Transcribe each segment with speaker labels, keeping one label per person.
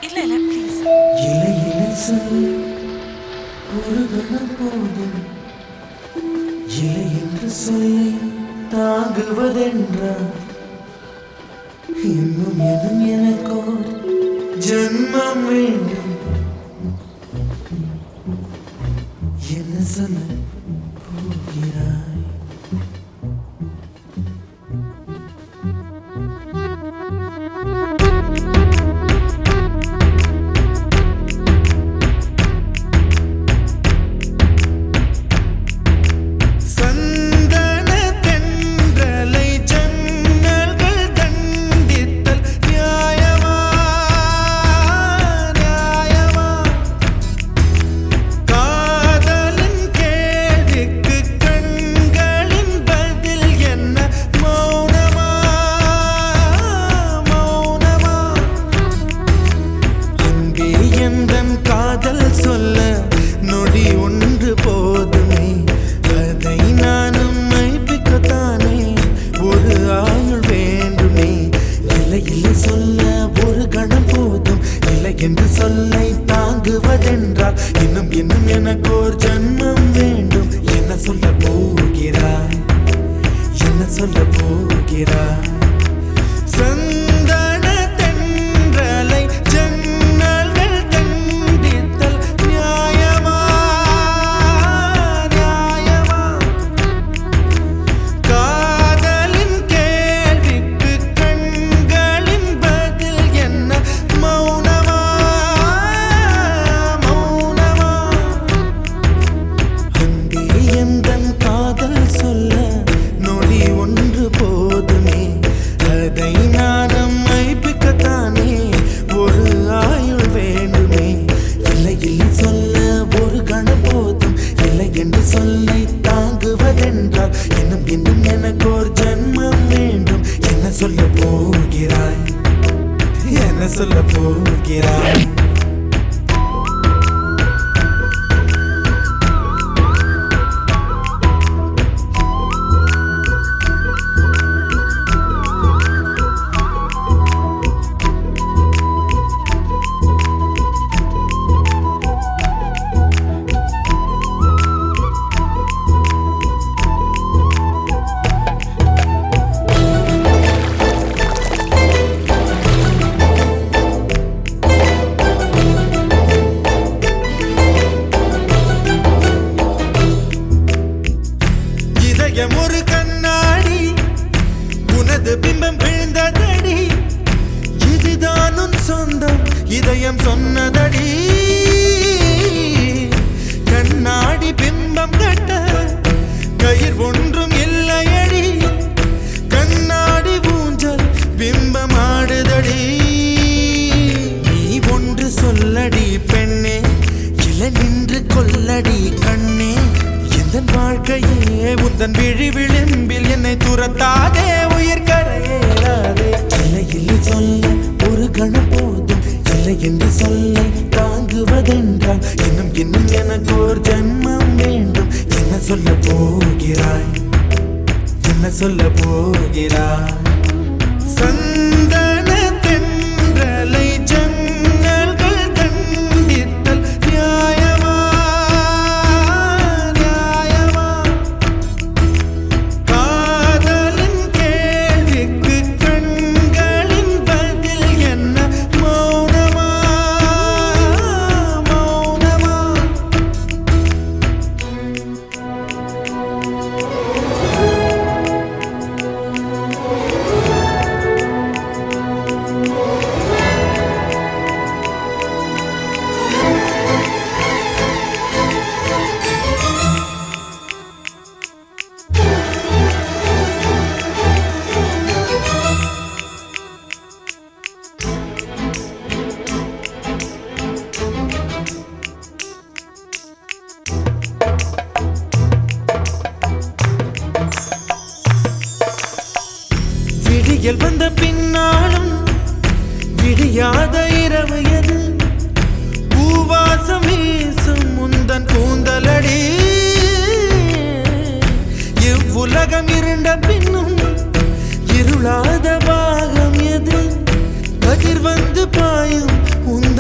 Speaker 1: இல்ல இல்ல ப்ளீஸ்.
Speaker 2: இலை இலை சொல் ஒரு கணம் போதும் இலை என்று சொல்லி தாங்குவதென்றா இன்னும் எதும் எனக்கோர் ஜென்மம் வேண்டும் என்ன சொல்ல போகிறாய் சொல்ல நொடி ஒன்று போதுமே அதை நானும் மைப்பிக்கத்தானே ஒரு ஆயுள் வேண்டுமே இல்லை இல்லை சொல்ல ஒரு கணம் போதும் இல்லை என்று சொல்லை தாங்குவதென்றால் இன்னும் இன்னும் எனக்கு ஒரு ஜன்மம் வேண்டும் என்ன சொல்ல போகிறாய் என்ன சொல்ல போகிறாய் சந்தன தென்றலை ஜன்னல்கள் தண்டித்தல் நியாயமா நியாயமா காதலின் கேள்விக்கு கண்களின் பதில் என்ன மௌனமா மௌனமா அன்பே எந்தன் காதல் சொல்ல நொடி ஒன்று போதுமே அதை நானும் மைப்பிக்கத்தானே ஒரு ஆயுள் வேண்டுமே இல்லை இல்லை சொல்ல ஒரு கணம் போதும் இல்லை என்று சொல்லை தாங்குவதென்றால் இன்னும் இன்னும் எனக்கு ஒரு ஜென்மம் வேண்டும் என்ன சொல்ல போகிறாய் என்ன சொல்ல போகிறாய் ஒரு கண்ணாடி உனது பிம்பம் விழுந்ததடி இதுதான் உன் சொந்தம் இதயம் சொன்னதடி கண்ணாடி பிம்பம் கட்ட கயிர் ஒன்றும் இல்லையடி கண்ணாடி ஊஞ்சல் பிம்பம் ஆடுதடி நீ ஒன்று சொல்லடி பெண்ணே இல நின்று கொல்லடி கண்ணே எந்தன் வாழ்க்கையே உந்தன் விழி விளிம்பில் என்னை துரத்தாதே உயிர் கரையேறாதே இல்லை இல்லை சொல்ல ஒரு கணம் போதும் இல்லை என்று சொல்ல தாங்குவதென்றால் இன்னும் இன்னும் எனக்கு ஒரு ஜென்மம் வேண்டும் என்ன சொல்ல போகிறாய் என்ன சொல்ல போகிறாய் சந்தன தென்றலை ஜன்னல்கள் தண்டித்தல் நியாயமா விடியல் வந்த பின்னாலும் விடியாத இரவு எது பூவாசம் வீசும் முந்தன் கூந்தலடி இவ்வுலகம் இருண்ட பின்னும் இருளாத பாகம் எது கதிர் வந்து பாயும் உன்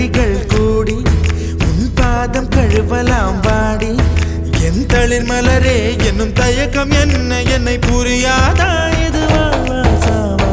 Speaker 2: அழகிகள் கூடி உன் பாதம் கழுவலாம் வாடி என் தளிர் மலரே என்னும் தயக்கம் என்ன என்னை புரியாதா இதுவா சாவா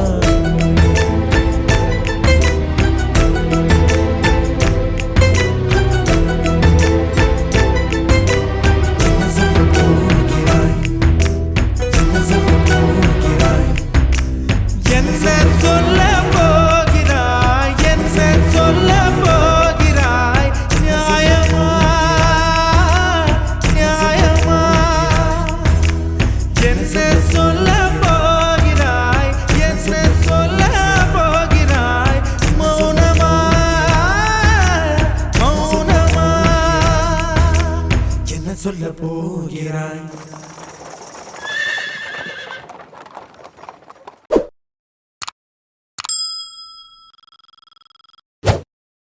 Speaker 2: சொல்ல போகிறாய் என்ன சொல்ல போகிறாய் நியாயமா நியாயமா என்ன சொல்ல போகிறாய் என்ன சொல்ல போகிறாய் மௌனமா மௌனமா என்ன சொல்ல போகிறாய்